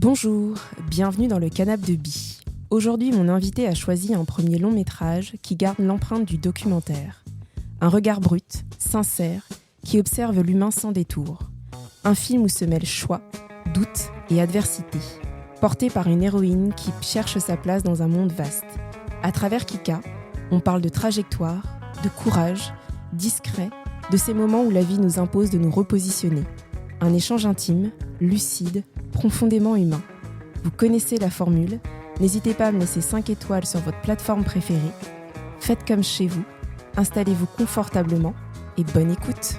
Bonjour, bienvenue dans le Canapé de Bi. Aujourd'hui, mon invité a choisi un premier long métrage qui garde l'empreinte du documentaire. Un regard brut, sincère, qui observe l'humain sans détour. Un film où se mêlent choix, doute et adversité. Porté par une héroïne qui cherche sa place dans un monde vaste. À travers Kika, on parle de trajectoire, de courage, discret, de ces moments où la vie nous impose de nous repositionner. Un échange intime, lucide, profondément humain. Vous connaissez la formule, n'hésitez pas à me laisser 5 étoiles sur votre plateforme préférée. Faites comme chez vous, installez-vous confortablement et bonne écoute.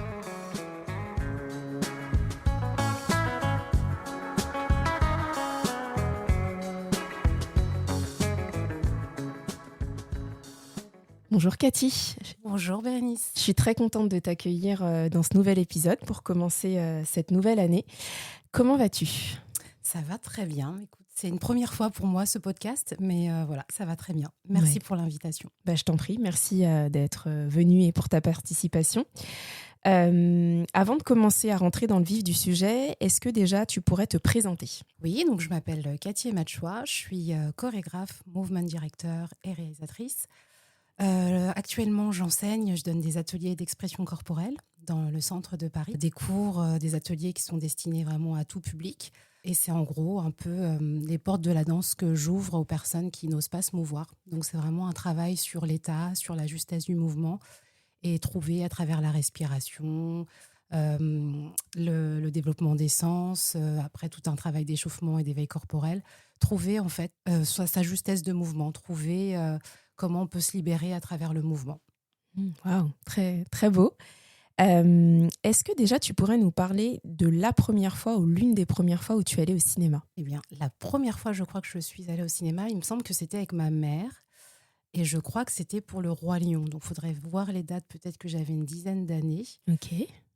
Bonjour Cathy. Bonjour Bérénice. Je suis très contente de t'accueillir dans ce nouvel épisode pour commencer cette nouvelle année. Comment vas-tu ? Ça va très bien. Écoute, c'est une première fois pour moi ce podcast, mais voilà, ça va très bien. Merci pour l'invitation. Je t'en prie, merci d'être venue et pour ta participation. Avant de commencer à rentrer dans le vif du sujet, est-ce que déjà tu pourrais te présenter ? Oui, donc je m'appelle Cathy Emachoua, je suis chorégraphe, movement directeur et réalisatrice. Actuellement, j'enseigne, je donne des ateliers d'expression corporelle dans le centre de Paris. Des cours, des ateliers qui sont destinés vraiment à tout public. Et c'est en gros un peu les portes de la danse que j'ouvre aux personnes qui n'osent pas se mouvoir. Donc c'est vraiment un travail sur l'état, sur la justesse du mouvement et trouver à travers la respiration, le développement des sens, après tout un travail d'échauffement et d'éveil corporel, trouver en fait soit sa justesse de mouvement, trouver comment on peut se libérer à travers le mouvement. Waouh, très, très beau. Est-ce que déjà tu pourrais nous parler de la première fois ou l'une des premières fois où tu es allée au cinéma ? Eh bien, la première fois, je crois que je suis allée au cinéma, il me semble que c'était avec ma mère. Et je crois que c'était pour Le Roi Lion. Donc, il faudrait voir les dates. Peut-être que j'avais une dizaine d'années. Ok.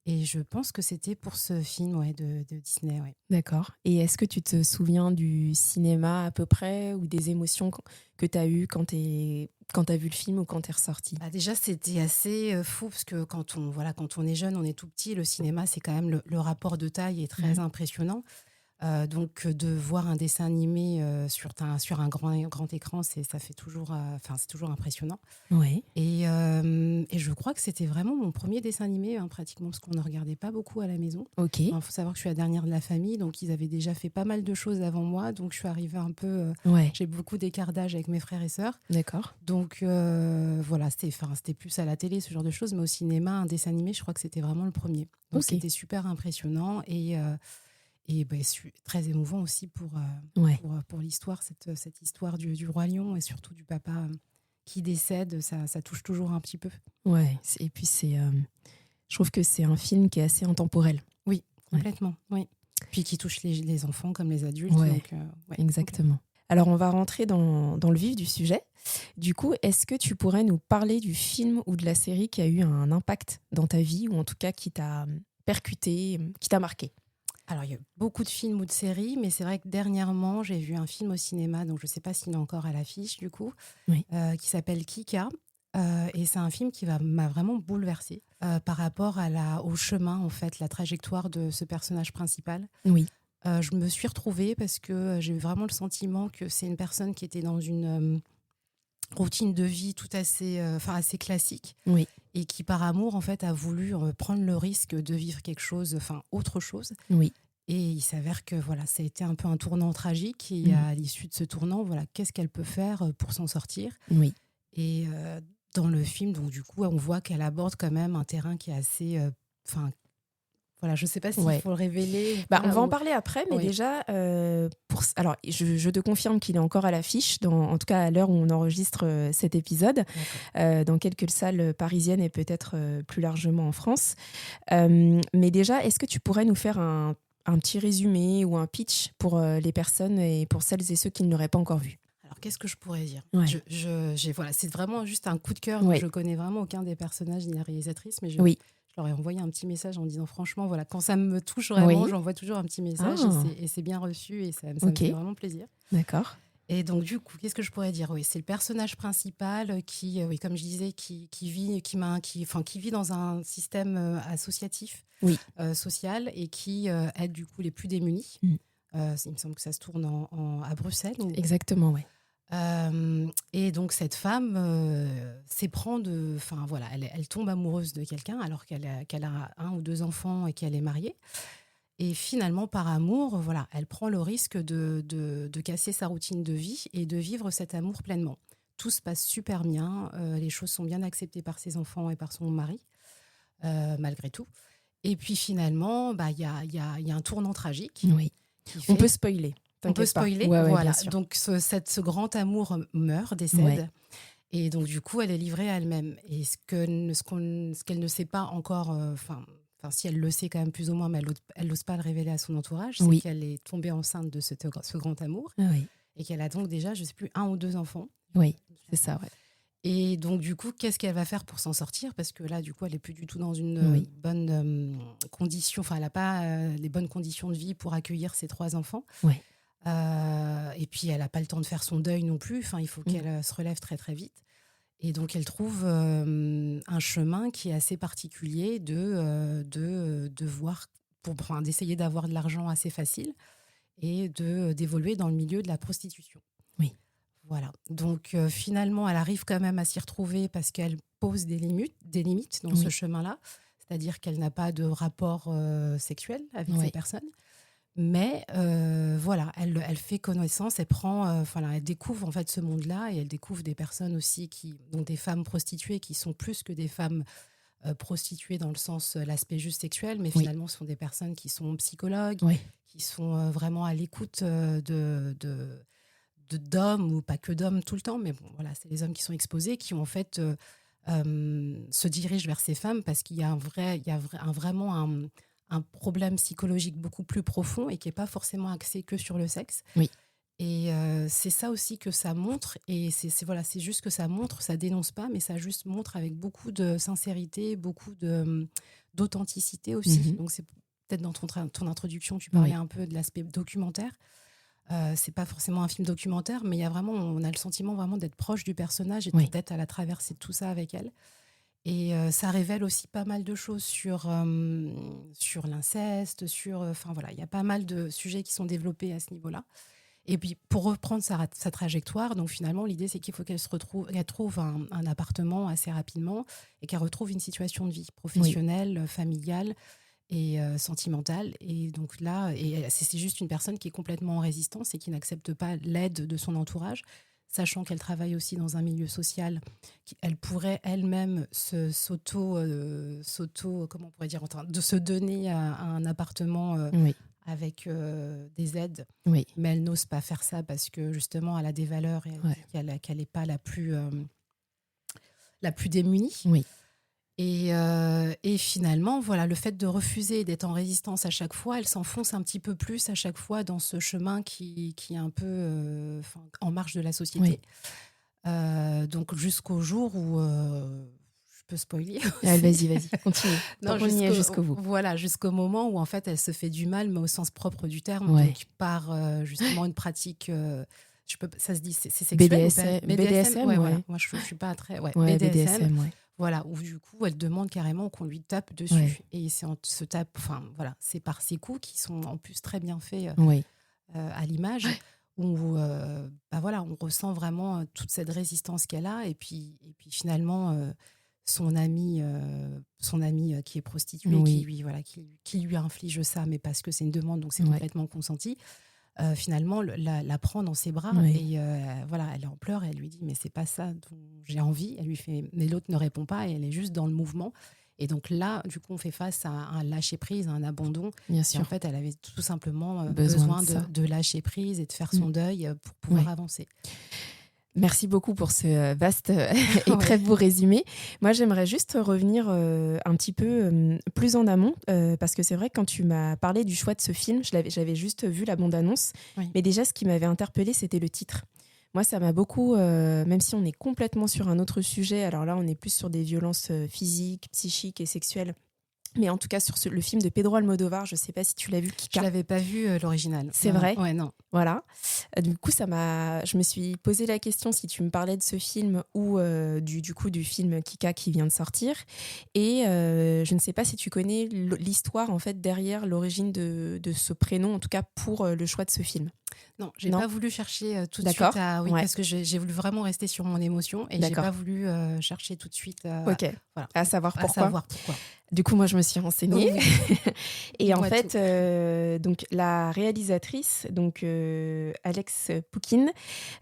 Et je pense que c'était pour ce film de Disney. Ouais. D'accord. Et est-ce que tu te souviens du cinéma à peu près ou des émotions que tu as eues quand tu as vu le film ou quand tu es ressortie ? Déjà, c'était assez fou parce que quand on est jeune, on est tout petit. Le cinéma, c'est quand même le rapport de taille est très impressionnant. Donc de voir un dessin animé sur un grand écran, c'est toujours impressionnant. Ouais. Et je crois que c'était vraiment mon premier dessin animé, pratiquement, parce qu'on ne regardait pas beaucoup à la maison. Ok. Il faut savoir que je suis la dernière de la famille, donc ils avaient déjà fait pas mal de choses avant moi. Donc je suis arrivée un peu... J'ai beaucoup d'écart d'âge avec mes frères et sœurs. D'accord. Donc voilà, c'était plus à la télé, ce genre de choses, mais au cinéma, un dessin animé, je crois que c'était vraiment le premier. Donc c'était super impressionnant et très émouvant aussi pour l'histoire, cette histoire du Roi Lion et surtout du papa qui décède, ça touche toujours un petit peu. Ouais, et puis je trouve que c'est un film qui est assez intemporel. Oui, complètement, oui. Puis qui touche les enfants comme les adultes. Ouais, donc, exactement. Alors on va rentrer dans le vif du sujet. Du coup, est-ce que tu pourrais nous parler du film ou de la série qui a eu un impact dans ta vie ou en tout cas qui t'a percuté, qui t'a marqué ? Alors, il y a beaucoup de films ou de séries, mais c'est vrai que dernièrement, j'ai vu un film au cinéma, donc je ne sais pas s'il est encore à l'affiche, du coup, qui s'appelle Kika. Et c'est un film qui m'a vraiment bouleversée par rapport au chemin, en fait, la trajectoire de ce personnage principal. Oui. Je me suis retrouvée parce que j'ai eu vraiment le sentiment que c'est une personne qui était dans une routine de vie tout assez classique. Oui. Et qui, par amour, en fait, a voulu prendre le risque de vivre quelque chose, autre chose. Oui. Et il s'avère que ça a été un peu un tournant tragique. Et à l'issue de ce tournant, qu'est-ce qu'elle peut faire pour s'en sortir ? Oui. Et dans le film, donc du coup, on voit qu'elle aborde quand même un terrain qui est assez... je ne sais pas s'il faut le révéler. On va en parler après, mais déjà, alors, je te confirme qu'il est encore à l'affiche, en tout cas à l'heure où on enregistre cet épisode, dans quelques salles parisiennes et peut-être plus largement en France. Mais déjà, est-ce que tu pourrais nous faire un petit résumé ou un pitch pour les personnes et pour celles et ceux qui ne l'auraient pas encore vu ? Alors, qu'est-ce que je pourrais dire ? Ouais. C'est vraiment juste un coup de cœur. Ouais. Je ne connais vraiment aucun des personnages ni la réalisatrice, mais je leur ai envoyé un petit message en disant franchement, quand ça me touche vraiment, j'envoie toujours un petit message et c'est bien reçu et ça me fait vraiment plaisir. D'accord. Et donc, du coup, qu'est-ce que je pourrais dire ? Oui, c'est le personnage principal qui, comme je disais, qui vit dans un système associatif, social et qui aide du coup les plus démunis. Il me semble que ça se tourne à Bruxelles. Exactement, ouais. Et donc cette femme s'éprend de... Enfin voilà, elle tombe amoureuse de quelqu'un alors qu'elle a 1 ou 2 enfants et qu'elle est mariée. Et finalement, par amour, voilà, elle prend le risque de casser sa routine de vie et de vivre cet amour pleinement. Tout se passe super bien, les choses sont bien acceptées par ses enfants et par son mari, malgré tout. Et puis finalement, il y a un tournant tragique. Oui. On peut spoiler. On peut spoiler, ouais, voilà. Bien sûr. Donc ce grand amour meurt, décède. Ouais. Et donc du coup, elle est livrée à elle-même. Et ce qu'elle ne sait pas encore, enfin si elle le sait quand même plus ou moins, mais elle n'ose pas le révéler à son entourage, c'est qu'elle est tombée enceinte de ce grand amour. Oui. Et qu'elle a donc déjà, je ne sais plus, 1 ou 2 enfants. Oui, c'est ça, ouais. Et donc, du coup, qu'est-ce qu'elle va faire pour s'en sortir ? Parce que là, du coup, elle n'est plus du tout dans une bonne condition. Enfin, elle n'a pas les bonnes conditions de vie pour accueillir ses 3 enfants. Oui. Et puis, elle n'a pas le temps de faire son deuil non plus. Enfin, il faut qu'elle se relève très, très vite. Et donc, elle trouve un chemin qui est assez particulier d'essayer d'avoir de l'argent assez facile et d'évoluer dans le milieu de la prostitution. Oui. Voilà. Donc, finalement, elle arrive quand même à s'y retrouver parce qu'elle pose des limites dans ce chemin-là. C'est-à-dire qu'elle n'a pas de rapport sexuel avec ces personnes. Mais voilà, elle fait connaissance, elle découvre en fait ce monde-là et elle découvre des personnes aussi donc des femmes prostituées qui sont plus que des femmes prostituées dans le sens l'aspect juste sexuel, mais finalement ce sont des personnes qui sont psychologues, qui sont vraiment à l'écoute d'hommes ou pas que d'hommes tout le temps, mais bon voilà, c'est les hommes qui sont exposés, qui ont en fait se dirigent vers ces femmes parce qu'il y a vraiment un problème psychologique beaucoup plus profond et qui n'est pas forcément axé que sur le sexe. Oui. Et c'est ça aussi que ça montre. Et c'est juste que ça montre, ça dénonce pas, mais ça juste montre avec beaucoup de sincérité, beaucoup d'authenticité aussi. Donc c'est peut-être dans ton introduction, tu parlais un peu de l'aspect documentaire. C'est pas forcément un film documentaire, mais on a le sentiment vraiment d'être proche du personnage et d'être à la traversée de tout ça avec elle. Et ça révèle aussi pas mal de choses sur l'inceste, il y a pas mal de sujets qui sont développés à ce niveau-là. Et puis, pour reprendre sa trajectoire, donc finalement, l'idée, c'est qu'il faut qu'elle trouve un appartement assez rapidement et qu'elle retrouve une situation de vie professionnelle, familiale et sentimentale. Et donc là, c'est juste une personne qui est complètement en résistance et qui n'accepte pas l'aide de son entourage, sachant qu'elle travaille aussi dans un milieu social, elle pourrait elle-même de se donner un appartement avec des aides, mais elle n'ose pas faire ça parce que justement elle a des valeurs et elle dit qu'elle n'est pas la plus démunie. Et finalement, voilà, le fait de refuser d'être en résistance à chaque fois, elle s'enfonce un petit peu plus à chaque fois dans ce chemin qui est un peu en marge de la société. Donc jusqu'au jour où... je peux spoiler. Vas-y, continue. Jusqu'au bout. Voilà, jusqu'au moment où en fait elle se fait du mal, mais au sens propre du terme, donc par justement une pratique... ça se dit, c'est sexuel. BDSM, voilà. Moi, je suis pas très... BDSM, voilà, où du coup, elle demande carrément qu'on lui tape dessus. Et c'est par ces coups qui sont en plus très bien faits à l'image, où on ressent vraiment toute cette résistance qu'elle a. Et puis finalement, son ami qui est prostituée, qui lui inflige ça, mais parce que c'est une demande, donc c'est complètement consenti. Finalement la prend dans ses bras et elle est en pleurs et elle lui dit mais c'est pas ça dont j'ai envie. Elle lui fait mais l'autre ne répond pas et elle est juste dans le mouvement. Et donc là, du coup, on fait face à un lâcher-prise, à un abandon. Bien sûr. Et en fait, elle avait tout simplement besoin de lâcher prise et de faire son deuil pour pouvoir avancer. Merci beaucoup pour ce vaste et très beau résumé. Moi, j'aimerais juste revenir un petit peu plus en amont, parce que c'est vrai que quand tu m'as parlé du choix de ce film, j'avais juste vu la bande-annonce, mais déjà, ce qui m'avait interpellée, c'était le titre. Moi, ça m'a beaucoup, même si on est complètement sur un autre sujet, alors là, on est plus sur des violences physiques, psychiques et sexuelles Mais en tout cas, sur le film de Pedro Almodovar, je ne sais pas si tu l'as vu, Kika. Je l'avais pas vu l'original. C'est vrai ? Ouais, non. Voilà. Du coup, je me suis posé la question si tu me parlais de ce film ou du film Kika qui vient de sortir. Et je ne sais pas si tu connais l'histoire en fait derrière l'origine de ce prénom, en tout cas pour le choix de ce film. Non, j'ai pas voulu chercher tout de D'accord. suite parce que j'ai voulu vraiment rester sur mon émotion et j'ai pas voulu chercher tout de suite voilà. à savoir pourquoi. Du coup, moi, je me suis renseignée. Oui. Et en fait, donc, la réalisatrice, donc, Alex Poukine,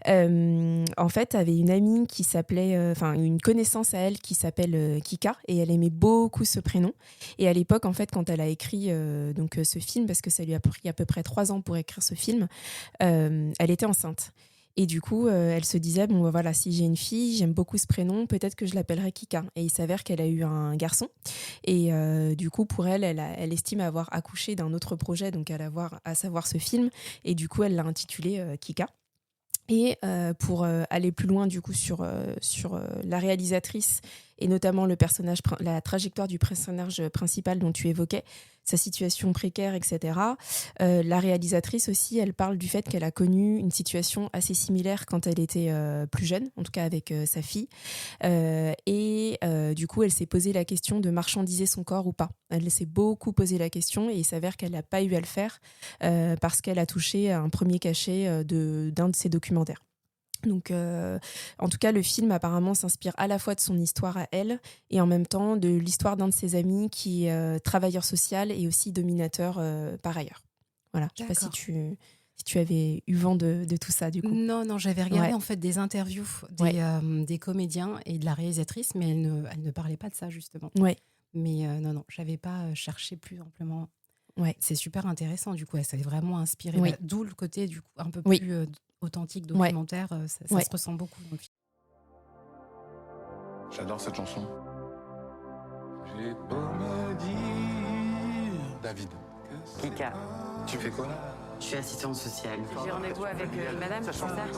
en fait, avait une amie qui s'appelait, une connaissance à elle qui s'appelle Kika, et elle aimait beaucoup ce prénom. Et à l'époque, en fait, quand elle a écrit ce film, parce que ça lui a pris à peu près 3 ans pour écrire ce film, elle était enceinte. Et du coup, elle se disait, bon, voilà, si j'ai une fille, j'aime beaucoup ce prénom, peut-être que je l'appellerai Kika. Et il s'avère qu'elle a eu un garçon. Et du coup, pour elle estime avoir accouché d'un autre projet, donc à savoir ce film. Et du coup, elle l'a intitulé Kika. Et pour aller plus loin du coup sur la réalisatrice et notamment la trajectoire du personnage principal dont tu évoquais, sa situation précaire, etc. La réalisatrice aussi, elle parle du fait qu'elle a connu une situation assez similaire quand elle était plus jeune, en tout cas avec sa fille. Du coup, elle s'est posé la question de marchandiser son corps ou pas. Elle s'est beaucoup posé la question et il s'avère qu'elle n'a pas eu à le faire parce qu'elle a touché un premier cachet d'un de ses documentaires. Donc, en tout cas, le film apparemment s'inspire à la fois de son histoire à elle et en même temps de l'histoire d'un de ses amis qui est travailleur social et aussi dominateur par ailleurs. Voilà, je ne sais pas si tu avais eu vent de tout ça du coup. Non, j'avais regardé en fait des interviews des comédiens et de la réalisatrice, mais elle ne parlait pas de ça justement. Ouais. Mais non, j'avais pas cherché plus amplement. Ouais. C'est super intéressant du coup, elle s'est vraiment inspirée. Oui. D'où le côté du coup un peu plus authentique, documentaire, ça se ressent beaucoup dans le film. J'adore cette chanson. J'ai beau me dire... David. Kika. Tu fais quoi là? Je suis assistante sociale. J'ai rendez-vous avec madame, c'est ça? Allez,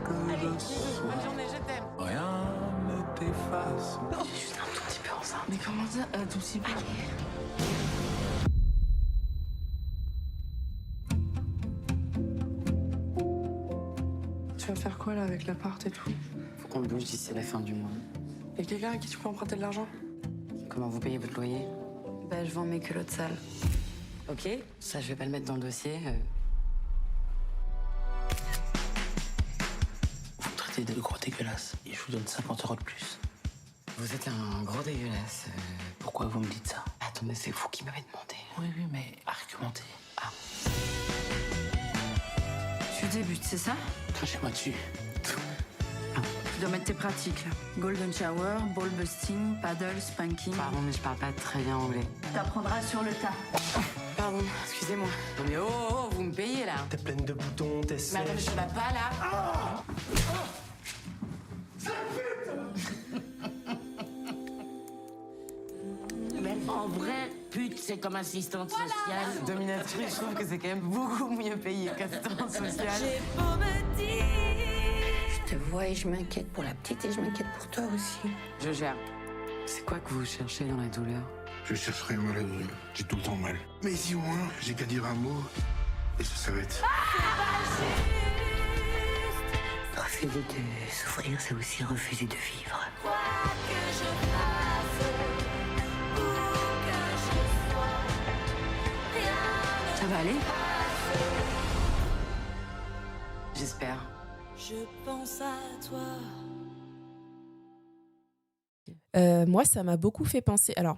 bonne journée, je t'aime. Rien ne t'efface. Je suis juste un tout petit peu enceinte. Mais comment ça, un tout petit peu? Tu vas faire quoi là avec l'appart et tout? Faut qu'on bouge d'ici la fin du mois. Y'a quelqu'un à qui tu peux emprunter de l'argent? Comment vous payez votre loyer? Bah je vends mes culottes sales. Ok, ça je vais pas le mettre dans le dossier. Vous me traitez de gros dégueulasse et je vous donne 50 € de plus. Vous êtes un gros dégueulasse. Pourquoi vous me dites ça? Attendez, c'est vous qui m'avez demandé. Oui, mais argumentez. Ah. Tu débutes, c'est ça? Crachez-moi dessus. Tu dois mettre tes pratiques là. Golden shower, ball busting, paddle, spanking. Pardon, mais je parle pas très bien anglais. T'apprendras sur le tas. Pardon, excusez-moi. Non mais oh, vous me payez là. T'es pleine de boutons, t'es Mais attends, je vais pas là. Mais en vrai, pute, c'est comme assistante sociale. Dominatrice, je trouve que c'est quand même beaucoup mieux payé qu'assistante sociale. Je te vois et je m'inquiète pour la petite et je m'inquiète pour toi aussi. Je gère. C'est quoi que vous cherchez dans la douleur? Je cherche rien à la douleur. J'ai tout le temps mal. Mais ici au moins, j'ai qu'à dire un mot et ça s'arrête. Refuser de souffrir, c'est aussi refuser de vivre. Ça va aller? J'espère. Je pense à toi. Moi, ça m'a beaucoup fait penser. Alors,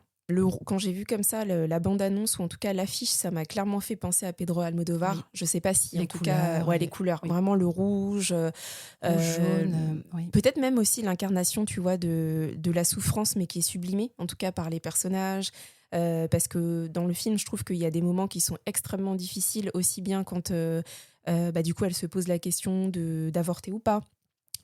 quand j'ai vu comme ça la bande-annonce ou en tout cas l'affiche, ça m'a clairement fait penser à Pedro Almodovar. Oui. Je sais pas si les en tout couleurs, cas, les couleurs, vraiment le rouge, jaune, peut-être même aussi l'incarnation, tu vois, de la souffrance, mais qui est sublimée, en tout cas par les personnages. Parce que dans le film, je trouve qu'il y a des moments qui sont extrêmement difficiles, aussi bien quand du coup elle se pose la question d'avorter ou pas.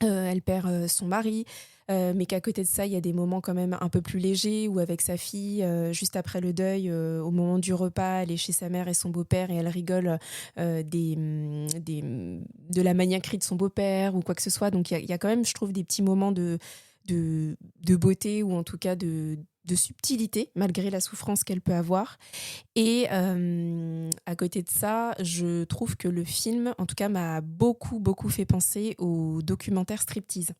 Elle perd son mari, mais qu'à côté de ça, il y a des moments quand même un peu plus légers où avec sa fille, juste après le deuil, au moment du repas, elle est chez sa mère et son beau-père et elle rigole de la maniaquerie de son beau-père ou quoi que ce soit. Donc il y a quand même, je trouve, des petits moments de beauté ou en tout cas de subtilité, malgré la souffrance qu'elle peut avoir. Et à côté de ça, je trouve que le film, en tout cas, m'a beaucoup, beaucoup fait penser au documentaire Striptease.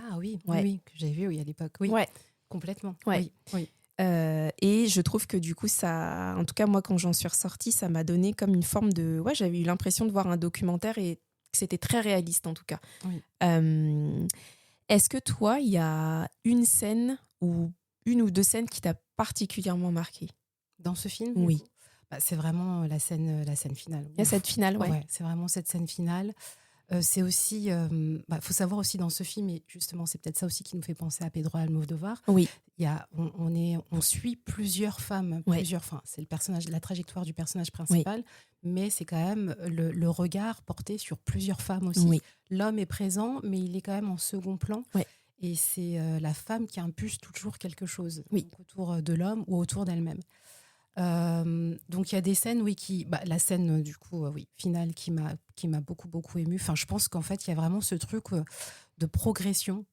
Ah oui, Ouais. oui, que j'ai vu à l'époque. Oui, Ouais. complètement. Ouais. Oui. Et je trouve que du coup, ça, en tout cas, moi, quand j'en suis ressortie, ça m'a donné comme une forme de... Ouais, j'avais eu l'impression de voir un documentaire et que c'était très réaliste, en tout cas. Oui. Est-ce que toi, il y a une scène ou une ou deux scènes qui t'a particulièrement marqué? Dans ce film, Oui. du coup, c'est vraiment la scène finale. Il y a cette finale, ouais. Ouais, c'est vraiment cette scène finale. C'est aussi, faut savoir aussi dans ce film, et justement, c'est peut-être ça aussi qui nous fait penser à Pedro Almodóvar. Oui. On suit plusieurs femmes, Ouais. c'est le personnage, la trajectoire du personnage principal, mais c'est quand même le regard porté sur plusieurs femmes aussi. Oui. L'homme est présent, mais il est quand même en second plan. Ouais. Et c'est la femme qui impulse toujours quelque chose Oui. donc, autour de l'homme ou autour d'elle-même. Donc il y a des scènes, la scène du coup, finale qui m'a beaucoup beaucoup émue. Enfin, je pense qu'en fait il y a vraiment ce truc de progression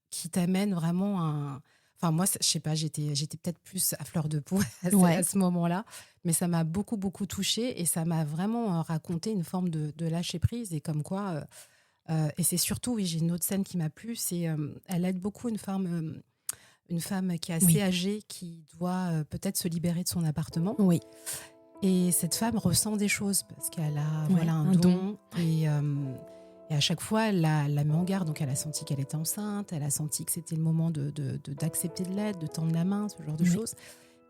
qui t'amène vraiment à. Enfin moi, je sais pas, j'étais peut-être plus à fleur de peau à ce moment-là, mais ça m'a beaucoup beaucoup touchée et ça m'a vraiment raconté une forme de lâcher prise et comme quoi. Et c'est surtout, j'ai une autre scène qui m'a plu, c'est elle aide beaucoup une femme qui est assez âgée, qui doit peut-être se libérer de son appartement. Oui. Et cette femme ressent des choses parce qu'elle a un don. Et à chaque fois, elle la met en garde. Donc, elle a senti qu'elle était enceinte, elle a senti que c'était le moment d'accepter de l'aide, de tendre la main, ce genre de choses.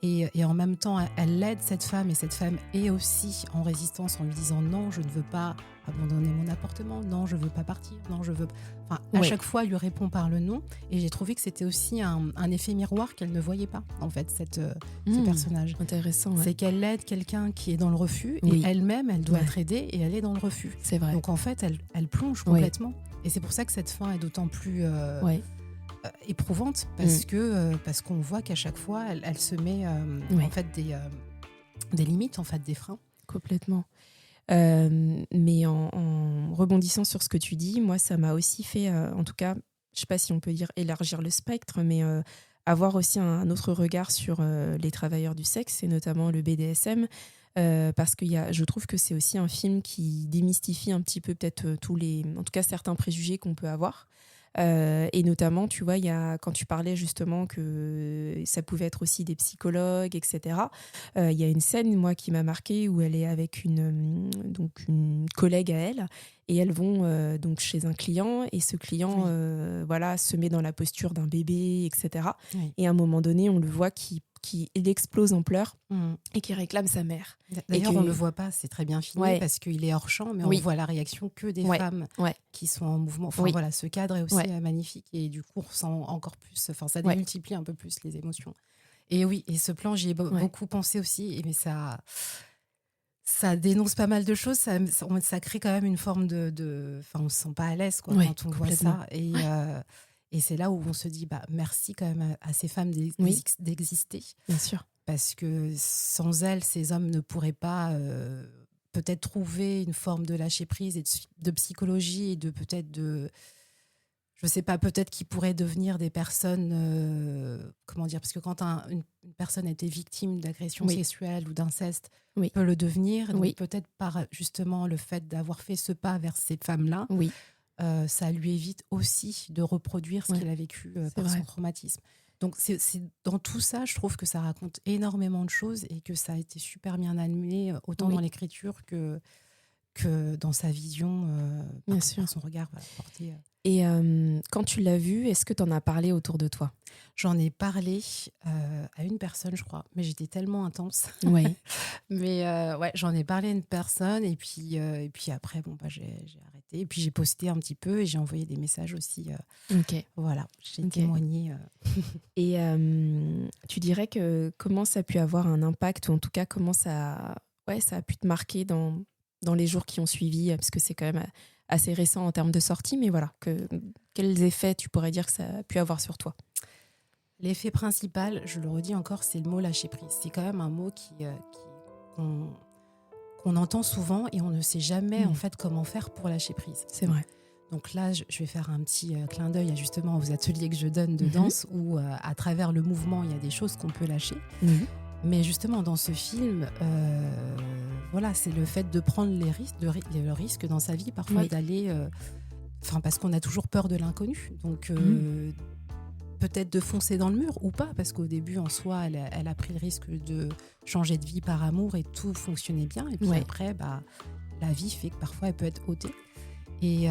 Et en même temps, elle l'aide, cette femme, et cette femme est aussi en résistance en lui disant non, je ne veux pas abandonner mon appartement, non, je ne veux pas partir, non, je veux. Enfin, à chaque fois, elle lui répond par le non. Et j'ai trouvé que c'était aussi un effet miroir qu'elle ne voyait pas, en fait, ce personnage. Intéressant. Ouais. C'est qu'elle aide quelqu'un qui est dans le refus et elle-même, elle doit être aidée et elle est dans le refus. C'est vrai. Donc en fait, elle plonge complètement. Et c'est pour ça que cette fin est d'autant plus. Éprouvante parce qu'on voit qu'à chaque fois elle se met en fait des limites, en fait des freins. Complètement. Mais en rebondissant sur ce que tu dis, moi ça m'a aussi fait, en tout cas, je sais pas si on peut dire élargir le spectre, mais avoir aussi un autre regard sur les travailleurs du sexe et notamment le BDSM. Parce que je trouve que c'est aussi un film qui démystifie un petit peu peut-être en tout cas certains préjugés qu'on peut avoir. Et notamment, tu vois, quand tu parlais justement que ça pouvait être aussi des psychologues, etc. Il y a une scène, moi, qui m'a marquée où elle est avec une collègue à elle et elles vont donc chez un client et ce client se met dans la posture d'un bébé, etc. Oui. Et à un moment donné, on le voit qui explose en pleurs et qui réclame sa mère. D'ailleurs, on ne le voit pas, c'est très bien filmé parce qu'il est hors champ, mais on voit la réaction que des femmes qui sont en mouvement. Enfin, voilà, ce cadre est aussi magnifique et du coup, on ressent encore plus, enfin, ça démultiplie un peu plus les émotions. Et oui, et ce plan, j'y ai beaucoup pensé aussi, mais ça dénonce pas mal de choses, ça crée quand même une forme enfin, on se sent pas à l'aise quand on voit ça. Et c'est là où on se dit merci quand même à ces femmes d'exister. Bien sûr. Parce que sans elles, ces hommes ne pourraient pas peut-être trouver une forme de lâcher prise et de psychologie et de je sais pas, peut-être qu'ils pourraient devenir des personnes, comment dire, parce que quand une personne a été victime d'agression sexuelle ou d'inceste, peut le devenir, donc peut-être par justement le fait d'avoir fait ce pas vers ces femmes-là, ça lui évite aussi de reproduire ce qu'il a vécu par son traumatisme. Donc c'est dans tout ça, je trouve que ça raconte énormément de choses et que ça a été super bien amené, autant dans l'écriture que dans sa vision, par son regard porté. Et quand tu l'as vu, est-ce que tu en as parlé autour de toi ? J'en ai parlé à une personne, je crois, mais j'étais tellement intense. Oui. Mais j'en ai parlé à une personne et puis après, j'ai arrêté. Et puis j'ai posté un petit peu et j'ai envoyé des messages aussi. Voilà, j'ai témoigné. Et tu dirais que comment ça a pu avoir un impact, ou en tout cas comment ça a pu te marquer dans les jours qui ont suivi, parce que c'est quand même assez récent en termes de sortie, mais voilà, quels effets tu pourrais dire que ça a pu avoir sur toi ? L'effet principal, je le redis encore, c'est le mot lâcher prise. C'est quand même un mot qu'on entend souvent et on ne sait jamais en fait comment faire pour lâcher prise. C'est vrai. Donc là, je vais faire un petit clin d'œil justement aux ateliers que je donne de danse où à travers le mouvement, il y a des choses qu'on peut lâcher. Mais justement, dans ce film, voilà, c'est le fait de prendre les risques, le risque dans sa vie parfois d'aller... parce qu'on a toujours peur de l'inconnu. Donc peut-être de foncer dans le mur ou pas, parce qu'au début, en soi, elle a pris le risque de changer de vie par amour et tout fonctionnait bien. Et puis après, la vie fait que parfois, elle peut être ôtée. Et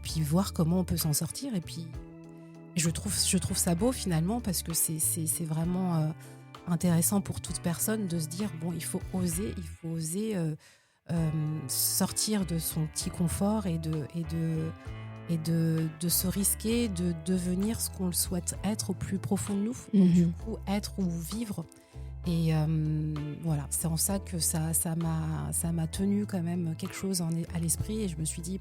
puis voir comment on peut s'en sortir. Et puis, je trouve ça beau finalement, parce que c'est vraiment intéressant pour toute personne de se dire, bon, il faut oser sortir de son petit confort et de se risquer de devenir ce qu'on le souhaite être au plus profond de nous. Donc, du coup, être ou vivre. Et voilà, c'est en ça que ça m'a tenu quand même quelque chose à l'esprit. Et je me suis dit,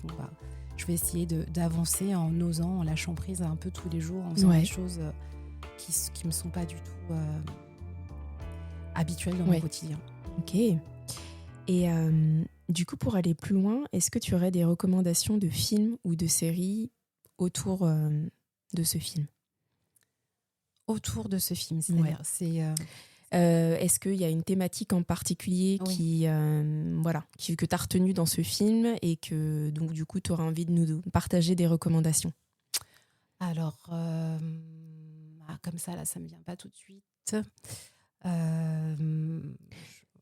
je vais essayer d'avancer en osant, en lâchant prise un peu tous les jours, en faisant des choses qui me sont pas du tout habituelles dans mon quotidien. Ok. Et du coup, pour aller plus loin, est-ce que tu aurais des recommandations de films ou de séries autour de ce film ? Autour de ce film, c'est-à-dire est-ce qu'il y a une thématique en particulier que tu as retenue dans ce film et que donc du coup tu auras envie de nous partager des recommandations ? Alors, comme ça, là, ça ne me vient pas tout de suite.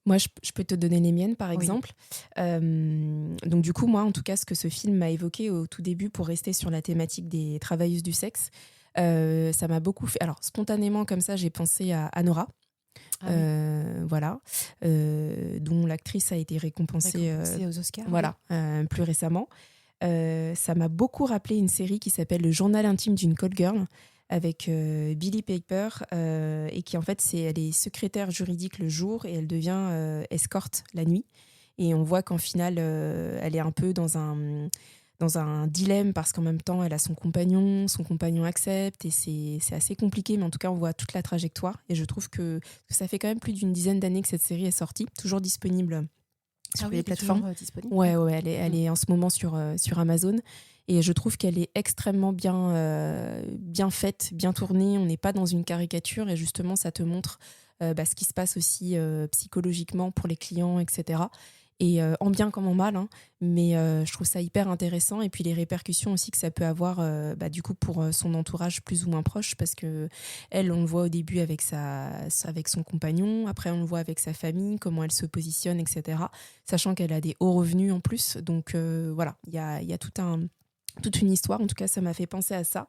Moi, je peux te donner les miennes, par exemple. Donc du coup, moi, en tout cas, ce que ce film m'a évoqué au tout début, pour rester sur la thématique des travailleuses du sexe, ça m'a beaucoup fait... Alors, spontanément, comme ça, j'ai pensé à Anora. Dont l'actrice a été récompensée aux Oscars. Plus récemment. Ça m'a beaucoup rappelé une série qui s'appelle Le journal intime d'une call girl avec Billie Piper et qui en fait elle est secrétaire juridique le jour et elle devient escorte la nuit. Et on voit qu'en finale elle est un peu dans un dilemme parce qu'en même temps elle a son compagnon accepte et c'est assez compliqué, mais en tout cas on voit toute la trajectoire et je trouve que ça fait quand même plus d'une dizaine d'années que cette série est sortie, toujours disponible sur les plateformes. Elle est en ce moment sur Amazon et je trouve qu'elle est extrêmement bien faite, bien tournée, on n'est pas dans une caricature et justement ça te montre ce qui se passe aussi psychologiquement pour les clients, etc. Et en bien comme en mal, hein, mais je trouve ça hyper intéressant et puis les répercussions aussi que ça peut avoir du coup pour son entourage plus ou moins proche, parce que elle, on le voit au début avec son compagnon, après on le voit avec sa famille, comment elle se positionne, etc., sachant qu'elle a des hauts revenus en plus, donc voilà, il y a toute une histoire. En tout cas ça m'a fait penser à ça.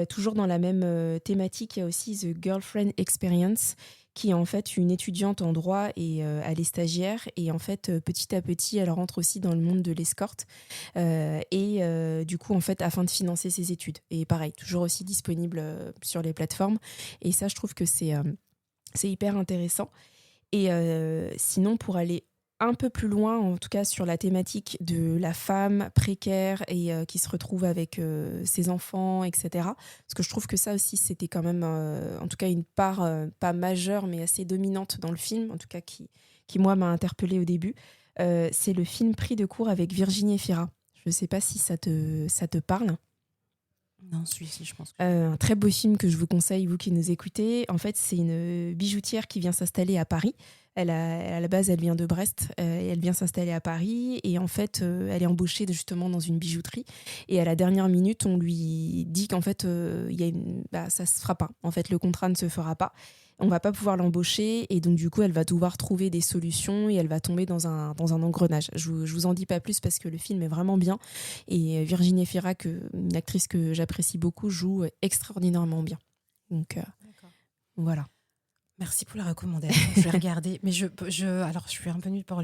Toujours dans la même thématique, il y a aussi The Girlfriend Experience, qui est en fait une étudiante en droit et elle est stagiaire et en fait petit à petit elle rentre aussi dans le monde de l'escorte du coup en fait afin de financer ses études, et pareil toujours aussi disponible sur les plateformes, et ça je trouve que c'est hyper intéressant. Et sinon, pour aller un peu plus loin, en tout cas sur la thématique de la femme précaire et qui se retrouve avec ses enfants, etc. Parce que je trouve que ça aussi, c'était quand même, en tout cas, une part pas majeure, mais assez dominante dans le film, en tout cas qui moi, m'a interpellée au début. C'est le film Pris de court avec Virginie Efira. Je ne sais pas si ça te parle. Non, celui-ci, je pense. Un très beau film que je vous conseille, vous qui nous écoutez. En fait, c'est une bijoutière qui vient s'installer à Paris. À la base, elle vient de Brest et elle vient s'installer à Paris. Et en fait, elle est embauchée justement dans une bijouterie. Et à la dernière minute, on lui dit qu'en fait, ça ne se fera pas. En fait, le contrat ne se fera pas. On ne va pas pouvoir l'embaucher. Et donc, du coup, elle va devoir trouver des solutions et elle va tomber dans un engrenage. Je vous en dis pas plus parce que le film est vraiment bien. Et Virginie Efira, une actrice que j'apprécie beaucoup, joue extraordinairement bien. Donc, voilà. Merci pour la recommandation. Je vais regarder. Mais alors, je suis un peu nulle pour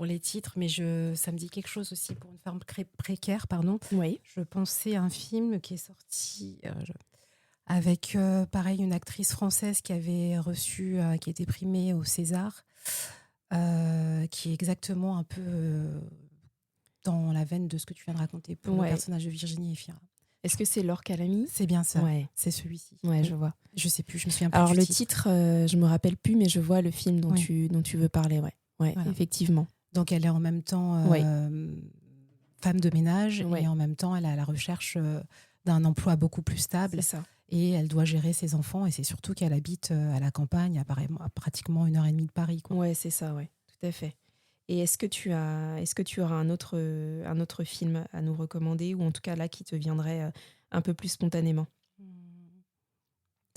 les titres, mais ça me dit quelque chose aussi pour une femme précaire, pardon. Oui. Je pensais à un film qui est sorti avec, pareil, une actrice française qui avait reçu, qui était primée au César, qui est exactement un peu dans la veine de ce que tu viens de raconter pour le personnage de Virginie Efira. Est-ce que c'est Laure Calamy ? C'est bien ça, c'est celui-ci. Ouais, je vois. Je sais plus, je me souviens plus. Alors le titre, je me rappelle plus, mais je vois le film dont tu veux parler, ouais, voilà. Effectivement. Donc elle est en même temps femme de ménage Ouais. et en même temps, elle est à la recherche d'un emploi beaucoup plus stable. C'est ça. Et elle doit gérer ses enfants. Et c'est surtout qu'elle habite à la campagne, à pratiquement 1h30 de Paris, quoi. Ouais, c'est ça, ouais, tout à fait. Et est-ce que tu auras un autre film à nous recommander, ou en tout cas là qui te viendrait un peu plus spontanément?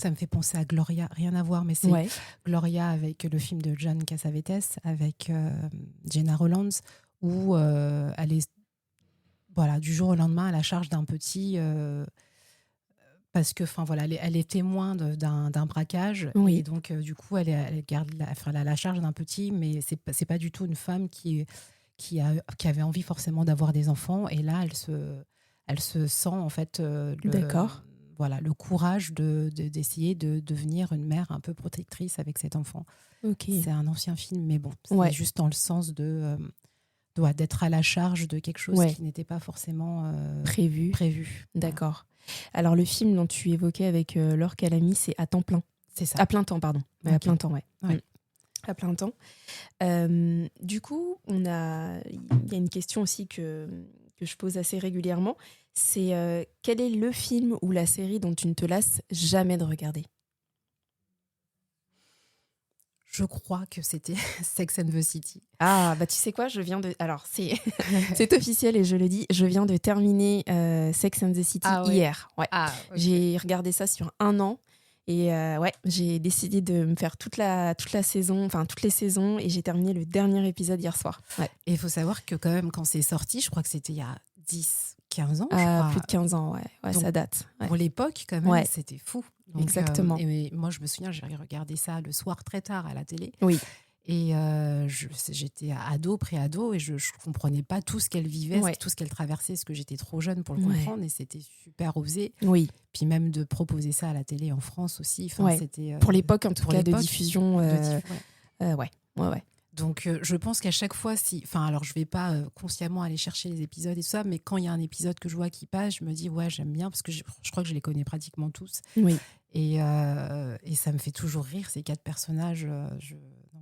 Ça me fait penser à Gloria, rien à voir, mais c'est Ouais. Gloria avec le film de John Cassavetes, avec Gena Rowlands, où elle est du jour au lendemain à la charge d'un petit, parce que elle est témoin d'un braquage, Oui. et donc du coup elle garde elle a la charge d'un petit, mais c'est pas du tout une femme qui avait envie forcément d'avoir des enfants, et là elle se sent en fait D'accord. le courage d'essayer de devenir une mère un peu protectrice avec cet enfant. Ok. C'est un ancien film, mais bon, c'est Ouais. juste dans le sens d'être à la charge de quelque chose Ouais. qui n'était pas forcément Prévu. prévu. D'accord. Alors le film dont tu évoquais avec Laure Calamy, c'est À temps plein. C'est ça. À plein temps, pardon. Ouais, Ok. À plein temps, ouais. Ouais. À plein temps. Du coup, il y a une question aussi que je pose assez régulièrement. C'est quel est le film ou la série dont tu ne te lasses jamais de regarder? Je crois que c'était Sex and the City. Ah, bah tu sais quoi, alors, c'est officiel et je le dis, je viens de terminer Sex and the City Ah ouais. hier. Ouais. Ah, ok. J'ai regardé ça sur 1 an. Et ouais, j'ai décidé de me faire toute la saison, enfin toutes les saisons, et j'ai terminé le dernier épisode hier soir. Ouais. Et il faut savoir que quand même, quand c'est sorti, je crois que c'était il y a 10-15 ans, je crois. Plus de 15 ans, ouais, Donc, ça date. Ouais. Pour l'époque, quand même, Ouais. c'était fou. Donc, Exactement. Et moi, je me souviens, j'ai regardé ça le soir très tard à la télé. Oui. Et j'étais ado, pré-ado, et je ne comprenais pas tout ce qu'elle vivait, Ouais. tout ce qu'elle traversait, parce que j'étais trop jeune pour le Ouais. comprendre, et c'était super osé. Oui. Puis même de proposer ça à la télé en France aussi. Ouais. C'était, Pour l'époque, en tout pour cas, de l'époque, diffusion. Ouais. Donc, je pense qu'à chaque fois, alors je vais pas consciemment aller chercher les épisodes et tout ça, mais quand il y a un épisode que je vois qui passe, je me dis, ouais, j'aime bien, parce que je crois que je les connais pratiquement tous. Oui. Et ça me fait toujours rire, ces 4 personnages.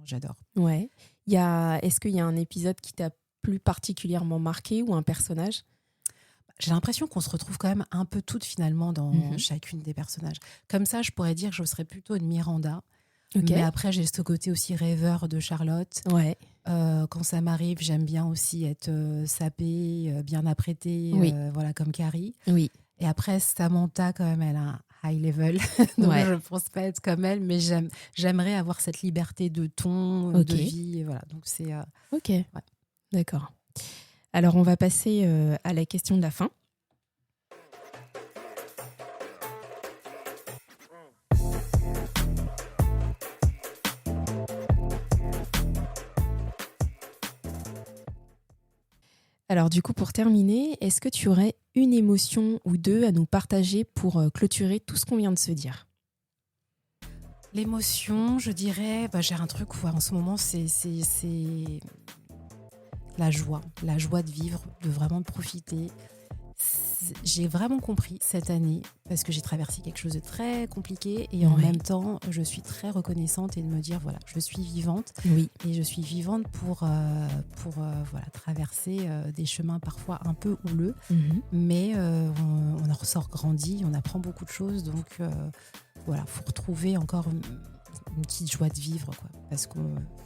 J'adore. Ouais. Est-ce qu'il y a un épisode qui t'a plus particulièrement marqué, ou un personnage? J'ai l'impression qu'on se retrouve quand même un peu toutes finalement dans chacune des personnages. Comme ça, je pourrais dire que je serais plutôt une Miranda. Ok. Mais après, j'ai ce côté aussi rêveur de Charlotte. Ouais. Quand ça m'arrive, j'aime bien aussi être sapée, bien apprêtée, Oui. comme Carrie. Oui. Et après, Samantha, quand même, elle a un high level. Donc, Ouais. je ne pense pas être comme elle, mais j'aimerais avoir cette liberté de ton, Ok. de vie. Et voilà. Donc, c'est... Ok. D'accord. Alors, on va passer à la question de la fin. Alors du coup, pour terminer, est-ce que tu aurais une émotion ou deux à nous partager pour clôturer tout ce qu'on vient de se dire? L'émotion, je dirais, j'ai un truc où en ce moment, c'est la joie de vivre, de vraiment profiter. J'ai vraiment compris cette année, parce que j'ai traversé quelque chose de très compliqué, et en Ouais. même temps, je suis très reconnaissante, et de me dire, voilà, je suis vivante, Oui. et je suis vivante pour traverser des chemins parfois un peu houleux, mais on en ressort grandi, on apprend beaucoup de choses, donc faut retrouver encore une petite joie de vivre, quoi, parce que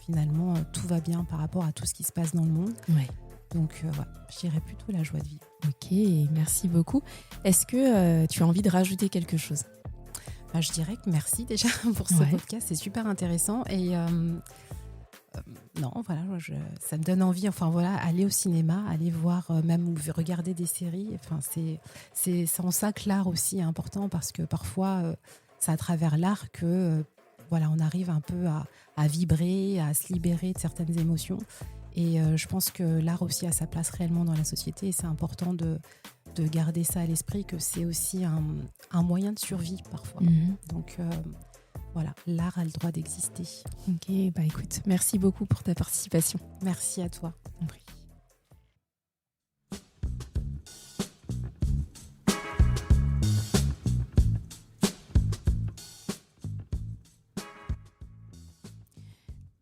finalement, tout va bien par rapport à tout ce qui se passe dans le monde. Ouais. Donc, je dirais plutôt la joie de vivre. Ok, merci beaucoup. Est-ce que tu as envie de rajouter quelque chose? Je dirais que merci déjà pour ce Ouais. podcast, c'est super intéressant. Et non, voilà, ça me donne envie, aller au cinéma, aller voir, même regarder des séries. Enfin, c'est en ça que l'art aussi est important, parce que parfois, c'est à travers l'art que on arrive un peu à vibrer, à se libérer de certaines émotions. Et je pense que l'art aussi a sa place réellement dans la société, et c'est important de garder ça à l'esprit, que c'est aussi un moyen de survie parfois. Donc l'art a le droit d'exister. Ok, bah écoute, merci beaucoup pour ta participation. Merci à toi.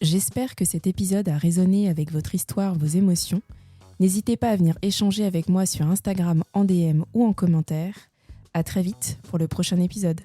J'espère que cet épisode a résonné avec votre histoire, vos émotions, N'hésitez pas à venir échanger avec moi sur Instagram en DM ou en commentaire. À très vite pour le prochain épisode.